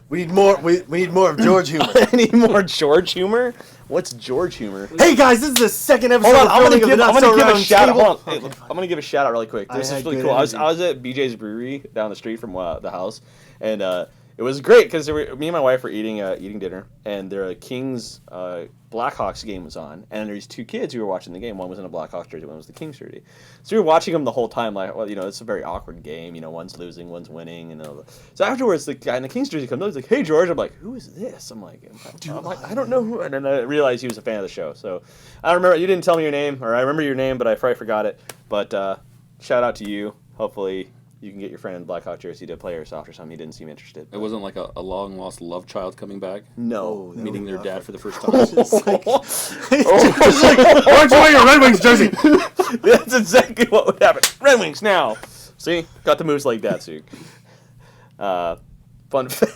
We need more. We need more of George humor. I need more George humor. What's George humor? Hey guys, this is the second episode. Hold on, I'm gonna give a shout out. Hold on. Hey, I'm gonna give a shout out really quick. This is really cool. I was at BJ's Brewery down the street from the house, and it was great because me and my wife were eating dinner, and the Kings Blackhawks game was on, and there's two kids who were watching the game. One was in a Blackhawks jersey, one was the Kings jersey. So we were watching them the whole time. Like, well, it's a very awkward game. One's losing, one's winning, and so afterwards, the guy in the Kings jersey comes up. He's like, "Hey, George." I'm like, "Who is this?" I'm like, I don't know who. And then I realized he was a fan of the show. So I remember you didn't tell me your name, or I remember your name, but I probably forgot it. But shout out to you. Hopefully you can get your friend in Blackhawk jersey to play airsoft or something. He didn't seem interested. It wasn't like a long-lost love child coming back? No. Meeting their dad for the first time? Why aren't you wearing a Red Wings jersey? That's exactly what would happen. Red Wings now. See? Got the moves like that, Sue. Fun fact.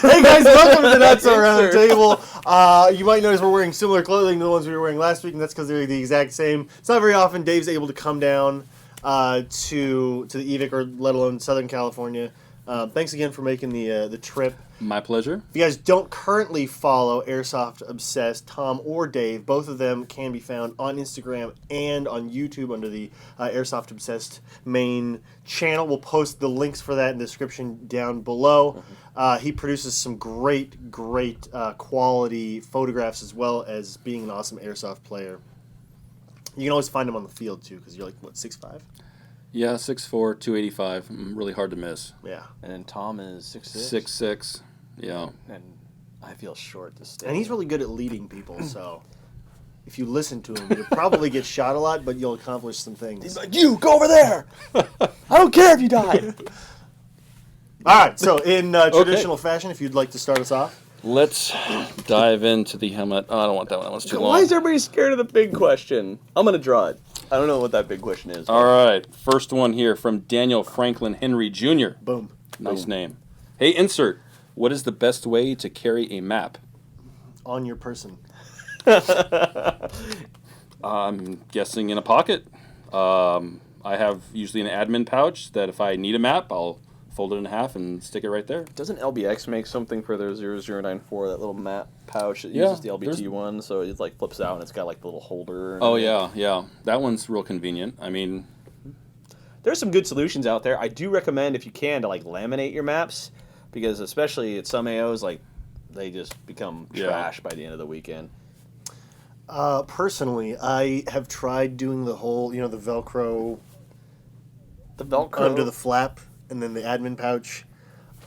Hey guys, welcome to the Nuts Around the Table. You might notice we're wearing similar clothing to the ones we were wearing last week, and that's because they're the exact same. It's not very often Dave's able to come down to the Evike or let alone Southern California. Thanks again for making the trip. My pleasure. If you guys don't currently follow airsoft-obsessed, Tom or Dave, both of them can be found on Instagram and on YouTube under the airsoft-obsessed main channel. We'll post the links for that in the description down below. He produces some great quality photographs as well as being an awesome airsoft player. You can always find him on the field too because you're like, what, 6'5"? Yeah, 6'4", 285. Really hard to miss. Yeah. And then Tom is 6'6". 6'6". Yeah. And I feel short this day. And he's really good at leading people, so if you listen to him, you'll probably get shot a lot, but you'll accomplish some things. He's like, "You, go over there! I don't care if you die!" All right, so in traditional fashion, if you'd like to start us off. Let's dive into the helmet. Oh, I don't want that one. That one's too long. Why is everybody scared of the big question? I'm going to draw it. I don't know what that big question is. All right, first one here from Daniel Franklin Henry Jr. Boom. Nice name. Hey, insert. What is the best way to carry a map? On your person. I'm guessing in a pocket. I have usually an admin pouch that if I need a map, I'll fold it in half and stick it right there. Doesn't LBX make something for their 0094, that little map pouch that uses the LBT one, so it like flips out and it's got like the little holder? Oh, yeah. That one's real convenient. I mean, there's some good solutions out there. I do recommend, if you can, to like laminate your maps, because especially at some AOs, like they just become trash by the end of the weekend. Personally, I have tried doing the whole, the Velcro under the flap and then the admin pouch.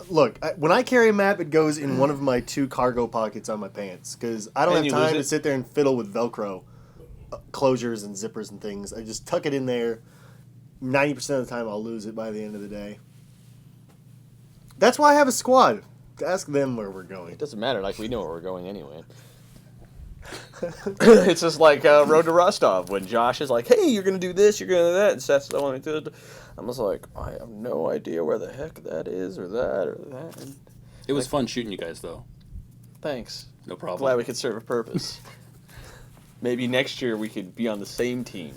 Look, when I carry a map, it goes in one of my two cargo pockets on my pants because I don't have time to sit there and fiddle with Velcro closures and zippers and things. I just tuck it in there. 90% of the time, I'll lose it by the end of the day. That's why I have a squad. Ask them where we're going. It doesn't matter. Like, we know where we're going anyway. It's just like Road to Rostov when Josh is like, "Hey, you're going to do this, you're going to do that," and Seth's the one who did it. I'm just like, I have no idea where the heck that is or that or that. And it was fun shooting you guys, though. Thanks. No problem. Glad we could serve a purpose. Maybe next year we could be on the same team.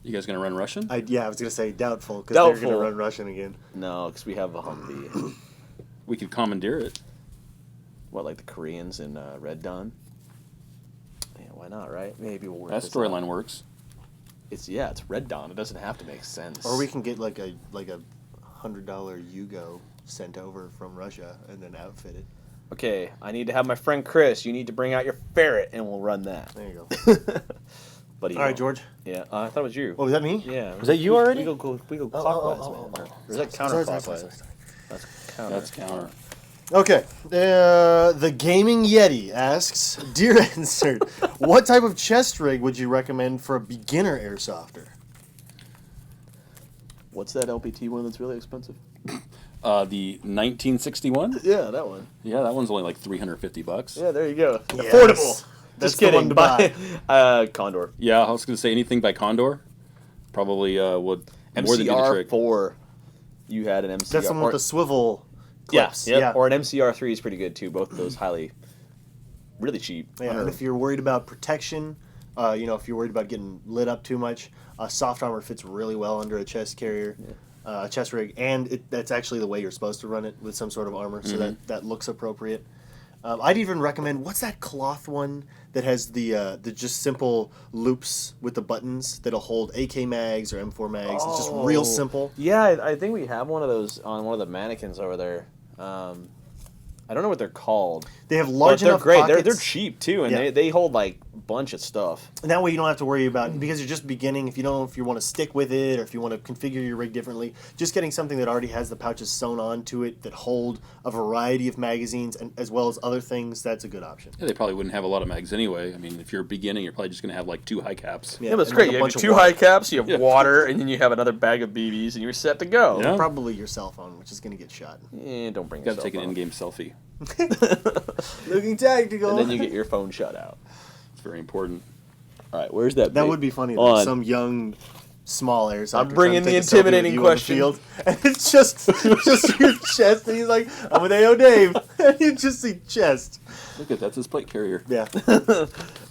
You guys going to run Russian? I was going to say doubtful because they're going to run Russian again. No, because we have a Humvee. We could commandeer it. What, like the Koreans in Red Dawn? Yeah, why not, right? Maybe we'll work that storyline works. It's Red Dawn. It doesn't have to make sense. Or we can get like a $100 Yugo sent over from Russia and then outfit it. Okay, I need to have my friend Chris. You need to bring out your ferret, and we'll run that. There you go. But all right, George. Yeah, I thought it was you. Oh, was that me? Yeah. Was that you already? We go clockwise, man. Or is that counterclockwise? Sorry. That's counter. Okay. The Gaming Yeti asks, "Dear Insert, what type of chest rig would you recommend for a beginner airsofter?" What's that LPT one that's really expensive? The 1961? Yeah, that one. Yeah, that one's only like $350. Yeah, there you go. Yes. Affordable. That's Just kidding. the one to buy. Condor. Yeah, I was going to say anything by Condor probably would more than do the trick. MCR4. You had an MCR. That's the one with the swivel clips. Yeah. Or an MCR3 is pretty good too. Both of those really cheap. Yeah, and if you're worried about protection, if you're worried about getting lit up too much, soft armor fits really well under a chest carrier. a chest rig, and that's actually the way you're supposed to run it, with some sort of armor, so that looks appropriate. I'd even recommend, what's that cloth one that has the just simple loops with the buttons that'll hold AK mags or M4 mags? It's just real simple. Yeah, I think we have one of those on one of the mannequins over there. I don't know what they're called. They have large enough great. pockets. They're cheap too, and they hold like a bunch of stuff. And that way you don't have to worry about, because you're just beginning, if you don't know if you want to stick with it or if you want to configure your rig differently, just getting something that already has the pouches sewn onto it that hold a variety of magazines and as well as other things, that's a good option. Yeah, they probably wouldn't have a lot of mags anyway. I mean, if you're beginning, you're probably just going to have like 2 high caps. Yeah, but it's great. You have 2 high caps, you have water, and then you have another bag of BBs, and you're set to go. Yeah. Probably your cell phone, which is going to get shot. Don't bring You got to take an in-game selfie. Looking tactical. And then you get your phone shut out. It's very important. All right, where's that? That would be funny. Though. Some young, small airsoft. I'm bringing the intimidating question. And it's just your chest, and he's like, "I'm with AO Dave," and you just see chest. Look at that's his plate carrier. Yeah.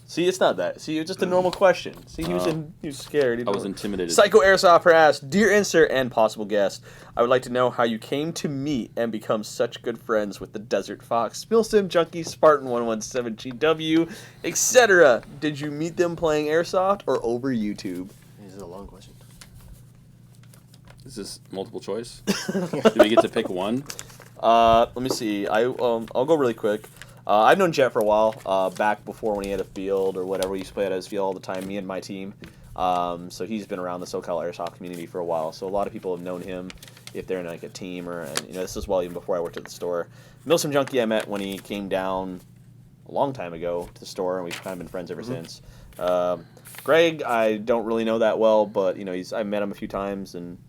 See, it's not that. See, it's just a normal question. See, he was scared. I was intimidated. Psycho Airsoft asks, Dear Insert and possible guest, I would like to know how you came to meet and become such good friends with the Desert Fox, Milsim Junkie, Spartan 117 GW, etc. Did you meet them playing Airsoft or over YouTube? This is a long question. Is this multiple choice? Do we get to pick one? Let me see. I'll go really quick. I've known Jet for a while, back before when he had a field or whatever. We used to play at his field all the time, me and my team. So he's been around the SoCal Airsoft community for a while. So a lot of people have known him if they're in like a team this is well even before I worked at the store. Milsim Junkie I met when he came down a long time ago to the store, and we've kind of been friends ever since. Greg, I don't really know that well, but I met him a few times, and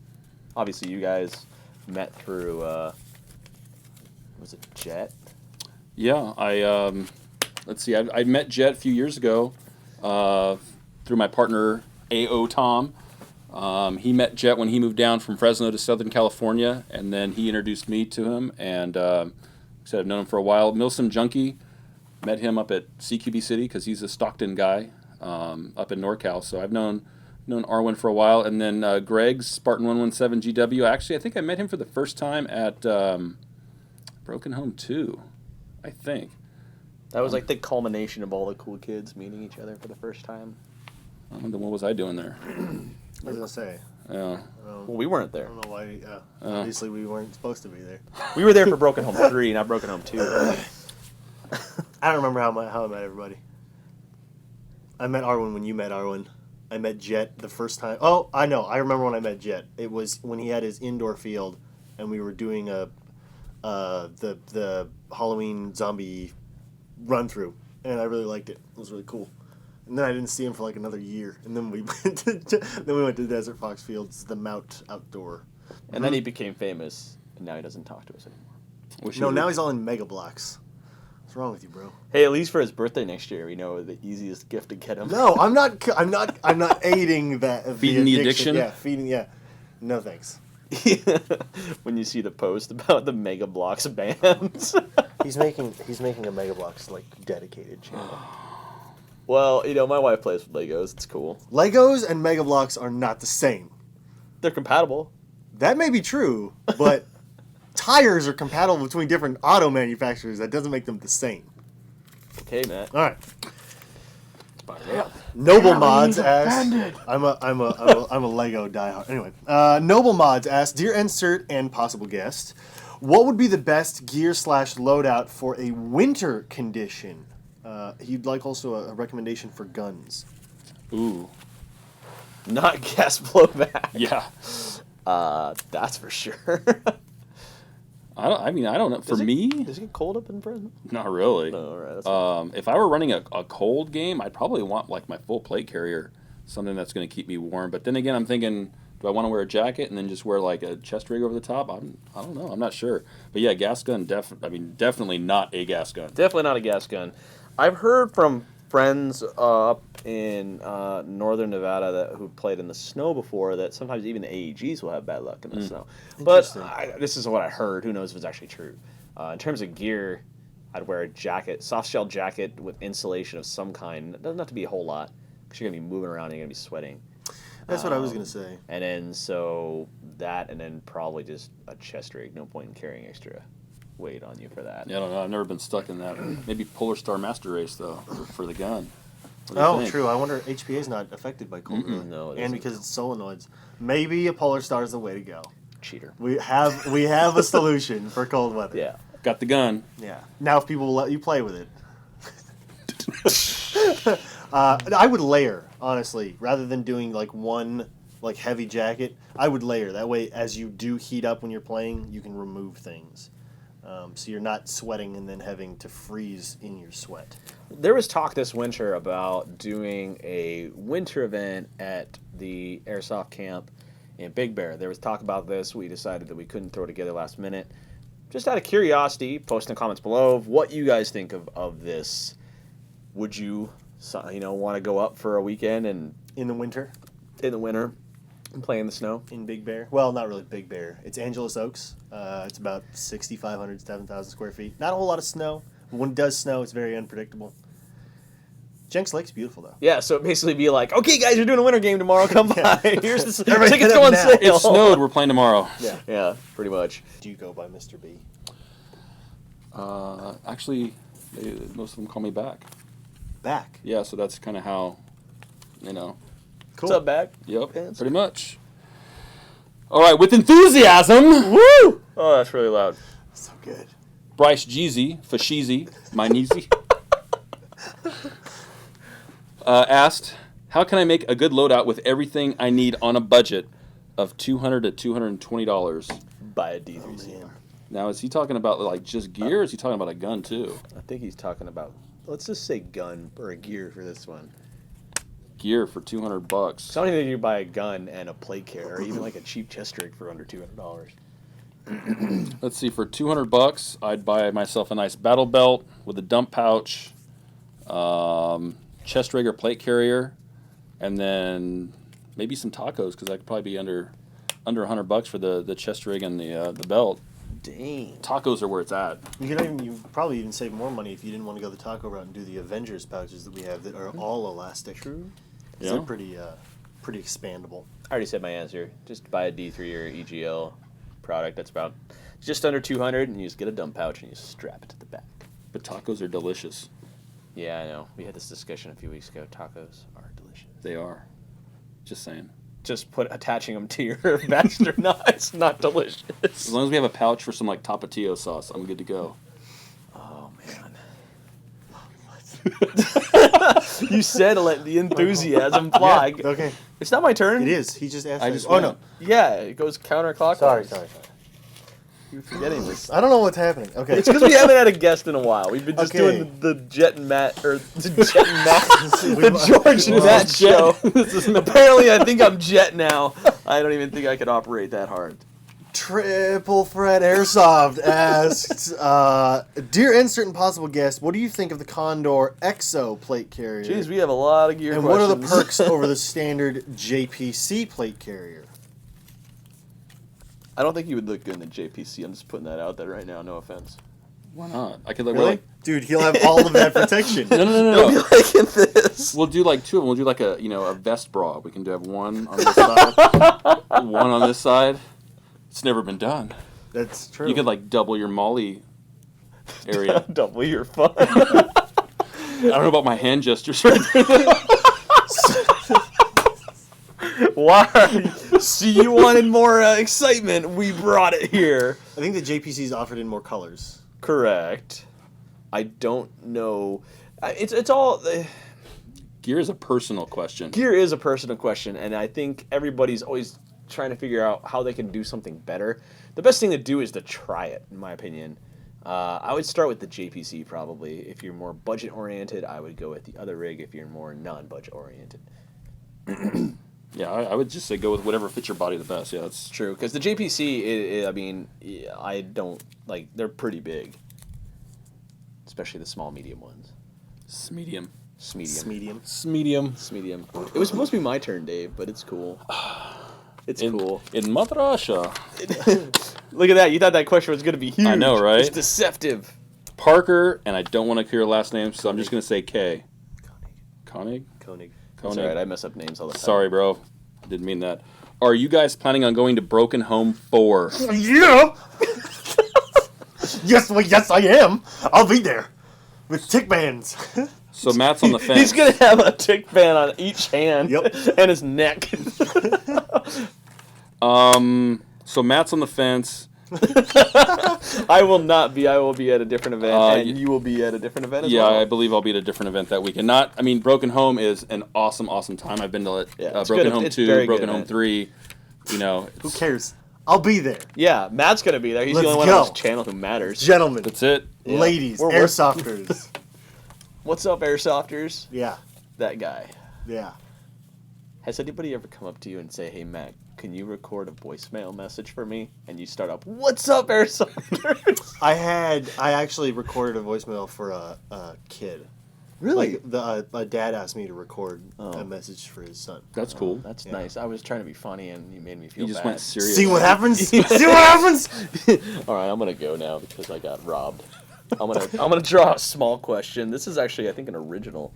obviously you guys met through was it Jet? Yeah, let's see, I met Jet a few years ago through my partner, A.O. Tom. He met Jet when he moved down from Fresno to Southern California, and then he introduced me to him, and said I've known him for a while. Milsim Junkie, met him up at CQB City because he's a Stockton guy up in NorCal, so I've known Arwen for a while, and then Greg's Spartan 117 GW. Actually, I think I met him for the first time at Broken Home 2. I think. That was like the culmination of all the cool kids meeting each other for the first time. Then what was I doing there? I was going to say. Yeah. Well, we weren't there. I don't know why. Obviously, we weren't supposed to be there. We were there for Broken Home 3, not Broken Home 2. I don't remember how I met everybody. I met Arwen when you met Arwen. I met Jet the first time. Oh, I know. I remember when I met Jet. It was when he had his indoor field, and we were doing the Halloween zombie run through, and I really liked it. It was really cool. And then I didn't see him for like another year, and then we went to Desert Fox Fields, the Mount Outdoor, and then he became famous, and now he doesn't talk to us anymore. Now he's all in Mega Blocks. What's wrong with you, bro? Hey, at least for his birthday next year, we know the easiest gift to get him. No, I'm not aiding that. Feeding the addiction. Yeah, feeding. Yeah, no thanks. When you see the post about the Mega Blocks bands. he's making a Mega Blocks like dedicated channel. Well, my wife plays with Legos. It's cool. Legos and Mega Blocks are not the same. They're compatible. That may be true, but tires are compatible between different auto manufacturers. That doesn't make them the same. Okay, Matt. All right. Noble Mods asks, I'm a Lego diehard. Anyway, Noble Mods asks, Dear Insert and possible guest, what would be the best gear / loadout for a winter condition? He'd like also a recommendation for guns. Ooh. Not gas blowback. Yeah. That's for sure. I don't know. For me, does it get cold up in Fresno? Not really. No, all right. That's if I were running a cold game, I'd probably want like my full plate carrier, something that's going to keep me warm. But then again, I'm thinking, do I want to wear a jacket and then just wear like a chest rig over the top? I don't know. I'm not sure. But yeah, gas gun. Definitely not a gas gun. Definitely not a gas gun. I've heard from friends up in northern Nevada who played in the snow before that sometimes even the AEGs will have bad luck in the snow. But this is what I heard. Who knows if it's actually true. In terms of gear, I'd wear a jacket, soft shell jacket with insulation of some kind. It doesn't have to be a whole lot because you're going to be moving around and you're going to be sweating. That's what I was gonna say. And then so that, and then probably just a chest rig. No point in carrying extra weight on you for that. Yeah, I don't know. I've never been stuck in that. Maybe Polar Star Master Race though for the gun. What do you think? True. I wonder HPA is not affected by cold weather. No, it and isn't. because it's solenoids, maybe a Polar Star is the way to go. Cheater. We have a solution for cold weather. Yeah. Got the gun. Yeah. Now, if people will let you play with it, I would layer, honestly, rather than doing like one like heavy jacket. I would layer. That way, as you do heat up when you're playing, you can remove things, so you're not sweating and then having to freeze in your sweat. There was talk this winter about doing a winter event at the airsoft camp in Big Bear. There was talk about this. We decided that we couldn't throw it together last minute. Just out of curiosity, post in the comments below what you guys think of this. Would you want to go up for a weekend and In the winter, and play in the snow? in Big Bear. Well, not really Big Bear. It's Angeles Oaks. It's about 6,500, 7,000 square feet. Not a whole lot of snow. But when it does snow, it's very unpredictable. Jenks Lake's beautiful, though. Yeah, so basically be like, okay, guys, you're doing a winter game tomorrow. Come by. Here's the Everybody tickets hit go up on now. sale. It snowed. We're playing tomorrow. Yeah, pretty much. Do you go by Mr. B? Actually, most of them call me back. Back. Yeah, so that's kind of how, Cool. What's up, back? Yep, Pants? pretty much. All right, with enthusiasm, Woo! Oh, that's really loud. So good. Bryce Jeezy, Fashizi, my niecey, asked, how can I make a good loadout with everything I need on a budget of $200 to $220? Buy a D3C. Man. Now, is he talking about like just gear, or is he talking about a gun too? I think he's talking about, let's just say gun or a gear for this one. Gear for $200. So I don't even think you buy a gun and a plate carrier, or even like a cheap chest rig for under $200. Let's see, for $200, I'd buy myself a nice battle belt with a dump pouch, chest rig or plate carrier, and then maybe some tacos, because that could probably be under $100 for the chest rig and the belt. Dang. Tacos are where it's at. You probably even save more money if you didn't want to go the taco route and do the Avengers pouches that we have that are all elastic. True. Yeah. They're pretty expandable. I already said my answer. Just buy a D3 or EGL product. That's about just under $200, and you just get a dump pouch and you strap it to the back. But tacos are delicious. Yeah, I know. We had this discussion a few weeks ago. Tacos are delicious. They are. Just saying. Just attaching them to your vest or not, it's not delicious. As long as we have a pouch for some like Tapatio sauce, I'm good to go. Oh man. You said let the enthusiasm fly. Yeah, okay. It's not my turn. It is. He just asked. I that. just Oh no. Yeah, it goes counterclockwise. Sorry. You're forgetting this. I don't know what's happening. Okay. It's because we haven't had a guest in a while. We've been just Okay. doing the Jet and Matt, or the Jet and Matt, the George and Matt show. Apparently, I think I'm Jet now. I don't even think I could operate that hard. Triple Threat Airsoft asks, dear insert and possible guest, what do you think of the Condor EXO plate carrier? Jeez, we have a lot of gear and questions. what are the perks over the standard JPC plate carrier? I don't think you would look good in the JPC. I'm just putting that out there right now. No offense. Why not? I could look Really? Dude, he'll have all of that protection. Don't be liking this. We'll do like two of them. We'll do like a vest bra. We can have one on this side, one on this side. It's never been done. That's true. You could like double your Molly area. Double your fun. I don't know about my hand gestures right there. Why? See, you wanted more excitement. We brought it here. I think the JPC's offered in more colors. Correct. I don't know. It's all. Gear is a personal question. Gear is a personal question, and I think everybody's always trying to figure out how they can do something better. The best thing to do is to try it, in my opinion. I would start with the JPC probably. If you're more budget oriented, I would go with the other rig. If you're more non-budget oriented. Yeah, I would just say go with whatever fits your body the best. Yeah, that's True, because the JPC, I mean, I don't like. They're pretty big, especially the small, medium ones. medium. Medium. Medium. Medium. It was supposed to be my turn, Dave, but it's cool. It's cool. In Mother Russia. Look at that. You thought that question was going to be huge. I know, right? It's deceptive. Parker, and I don't want to hear your last name, so I'm just going to say K. Koenig? Koenig. That's all right. I mess up names all the time. Sorry, bro. Didn't mean that. Are you guys planning on going to Broken Home 4? Yeah. Yes, I am. I'll be there with tick bands. So Matt's on the fence. He's gonna have a tick band on each hand and his neck. So Matt's on the fence. I will not be. I will be at a different event, and you will be at a different event as well. Yeah, I believe I'll be at a different event that weekend. Broken Home is an awesome time. I've been to Broken Home 2, Broken Home 3. You know, who cares? I'll be there. Yeah, Matt's gonna be there. He's the only one on this channel who matters. Gentlemen, that's it. Yeah. Ladies, airsofters. What's up, airsofters? Yeah, that guy. Yeah. Has anybody ever come up to you and say, "Hey, Matt, can you record a voicemail message for me?" And you start up, "What's up, airsofters?" I actually recorded a voicemail for a kid. Really? Like a dad asked me to record a message for his son. That's cool. That's nice. I was trying to be funny, and you made me feel bad. You just went serious. See what happens? See what happens? All right, I'm gonna go now because I got robbed. I'm gonna draw a small question. This is actually, I think, an original.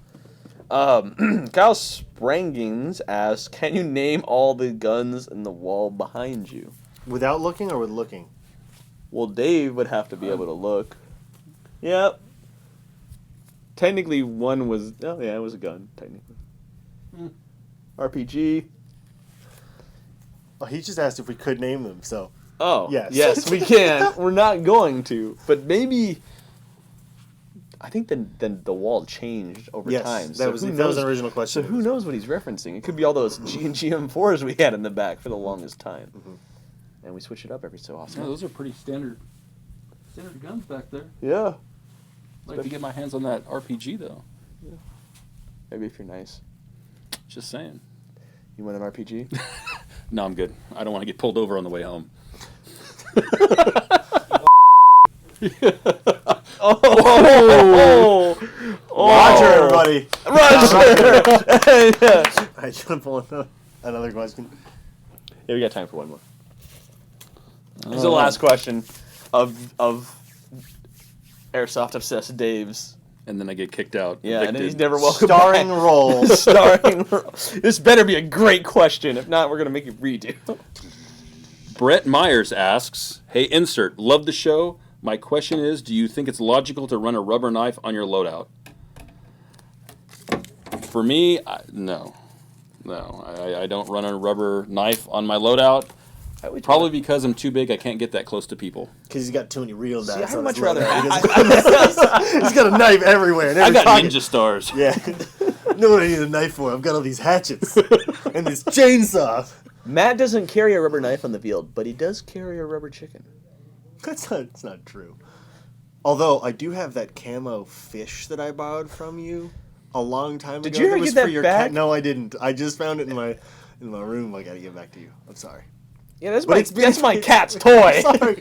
Kyle Sprangings asks, "Can you name all the guns in the wall behind you?" Without looking or with looking? Well, Dave would have to be able to look. Yep. Technically, one was... Oh, yeah, it was a gun, technically. RPG. Well, he just asked if we could name them, so... Oh, yes, we can. We're not going to. But maybe... I think then the wall changed over time. So that was an original question. So who knows what he's referencing? It could be all those G&G M4s we had in the back for the longest time. Mm-hmm. And we switch it up every so often. Yeah, those are pretty standard guns back there. Yeah. I'd like to get my hands on that RPG, though. Yeah. Maybe if you're nice. Just saying. You want an RPG? No, I'm good. I don't want to get pulled over on the way home. Roger, everybody. Roger. I should pull another question. Yeah, we got time for one more. This is the last question of airsoft-obsessed Dave's. And then I get kicked out. Yeah, evicted. and then he's never welcome Starring back. role. Starring role. This better be a great question. If not, we're going to make you redo. Brett Myers asks, "Hey, Insert, love the show. My question is, do you think it's logical to run a rubber knife on your loadout?" For me, no. I don't run a rubber knife on my loadout. Probably because I'm too big, I can't get that close to people. Because he's got too many real knives. I'd much rather. He's got a knife everywhere. I got ninja stars. Yeah. Know what I need a knife for? I've got all these hatchets and this chainsaw. Matt doesn't carry a rubber knife on the field, but he does carry a rubber chicken. That's not true. Although I do have that camo fish that I borrowed from you a long time ago. Did you ever get that back? No, I didn't. I just found it in my room. I got to get back to you. I'm sorry. Yeah, that's my cat's toy. Sorry.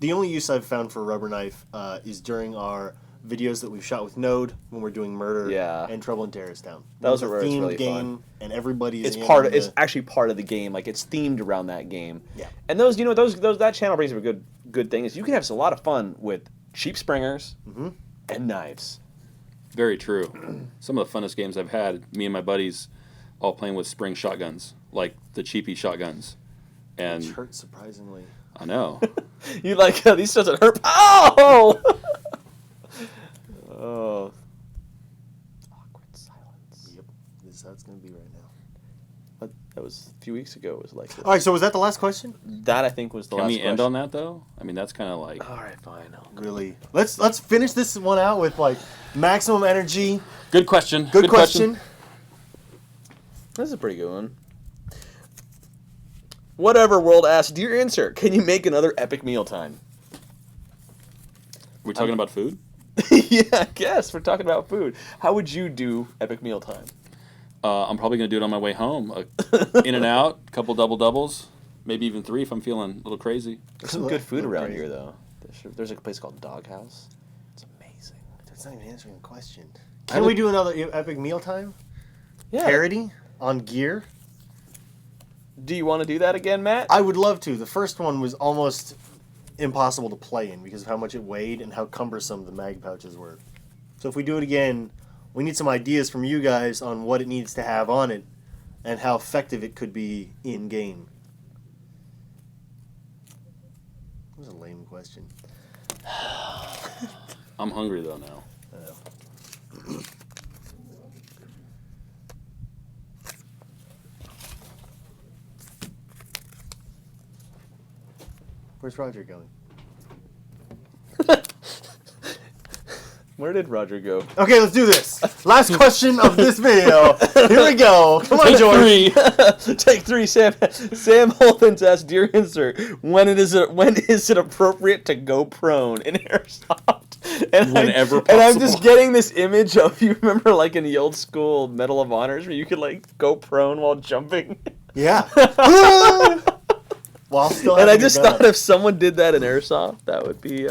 The only use I've found for a rubber knife is during our videos that we've shot with Node when we're doing Murder and Trouble in Terrorist Town. Those are a themed really game, fun. And everybody's It's actually part of the game. Like, it's themed around that game. Yeah. And those that channel brings up a good thing is you can have a lot of fun with cheap springers and knives. Very true. Some of the funnest games I've had, me and my buddies all playing with spring shotguns, like the cheapy shotguns. And which hurt surprisingly. I know. You like these doesn't hurt. Oh! Oh. Awkward silence. Yep. This is how it's going to be right now. That was a few weeks ago. It was like this. All right, so was that the last question? That, I think, was the last question. Can we end on that, though? I mean, that's kind of like... All right, fine. Really? Let's finish this one out with, like, maximum energy. Good question. Good question. This is a pretty good one. Whatever World asks, "Dear Insert, can you make another epic mealtime?" We're talking about food? Yeah, I guess. We're talking about food. How would you do epic mealtime? I'm probably going to do it on my way home. In and out, a couple double-doubles, maybe even 3 if I'm feeling a little crazy. There's some good food around here, though. There's a place called Doghouse. It's amazing. That's not even answering the question. Can we do another epic mealtime? Yeah. Parody on gear? Do you want to do that again, Matt? I would love to. The first one was almost impossible to play in because of how much it weighed and how cumbersome the mag pouches were. So if we do it again, we need some ideas from you guys on what it needs to have on it and how effective it could be in game? That was a lame question. I'm hungry though now. Where's Roger going? Where did Roger go? Okay, let's do this. Last question of this video. Here we go. Come on, George. Take three. Sam Holden's asked, dear insert, when is it appropriate to go prone in airsoft? Whenever possible. And I'm just getting this image of, you remember like in the old school Medal of Honors where you could like go prone while jumping? Yeah. While still and I just thought if someone did that in airsoft, that would be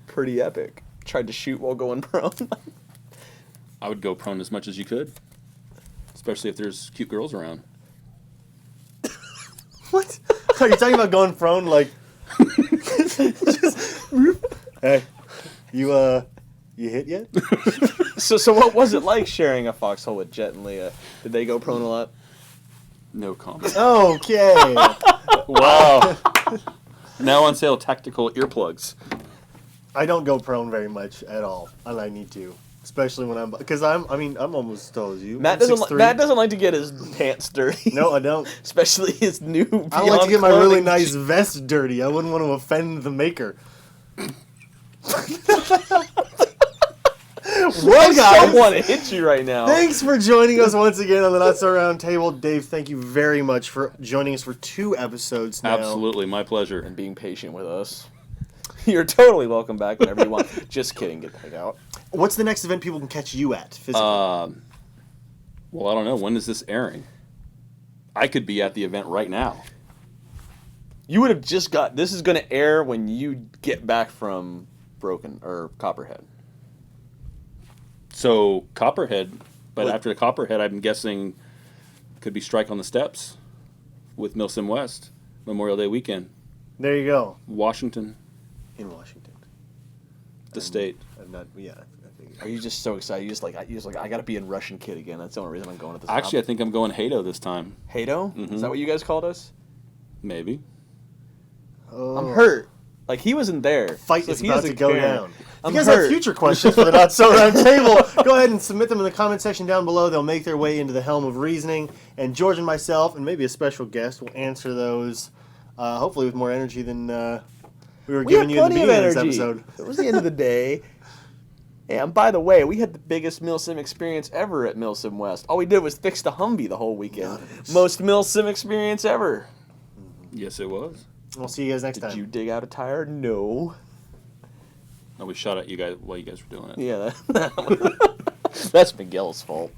pretty epic. Tried to shoot while going prone. I would go prone as much as you could, especially if there's cute girls around. What? Are you talking about going prone like? Just, hey, you hit yet? So what was it like sharing a foxhole with Jet and Leah? Did they go prone a lot? No comment. Okay. Wow. Now on sale, tactical earplugs. I don't go prone very much at all, and I need to, especially when I'm I'm almost as tall as you. Matt doesn't like to get his pants dirty. No, I don't. Especially his new. I don't like to get my really nice vest dirty. I wouldn't want to offend the maker. Well, guys, I want to hit you right now. Thanks for joining us once again on the Not So Round Table. Dave, thank you very much for joining us for 2 episodes now. Absolutely, my pleasure. And being patient with us. You're totally welcome back whenever you want. Just kidding, get the heck out. What's the next event people can catch you at physically? Well, I don't know. When is this airing? I could be at the event right now. You would have just got... This is going to air when you get back from Copperhead. So, Copperhead, but after the Copperhead, I'm guessing could be Strike on the Steps with Milsim West, Memorial Day weekend. There you go. Washington. In Washington. The state. I'm not, yeah. Are you just so excited? You just like, I got to be in Russian Kid again. That's the only reason I'm going at this Actually, I think I'm going Hado this time. Hado? Mm-hmm. Is that what you guys called us? Maybe. Oh. I'm hurt. Like, he wasn't there. Fight is about to go down. If you guys hurt. have future questions for the Not So Round Table, go ahead and submit them in the comment section down below. They'll make their way into the Helm of Reasoning. And George and myself, and maybe a special guest, will answer those, hopefully with more energy than we were giving you in the beginning of this episode. It was the end of the day. And by the way, we had the biggest Milsim experience ever at Milsim West. All we did was fix the Humvee the whole weekend. Most Milsim experience ever. Yes, it was. We'll see you guys next time. Did you dig out a tire? No. No, we shot at you guys while you guys were doing it. Yeah, that's Miguel's fault.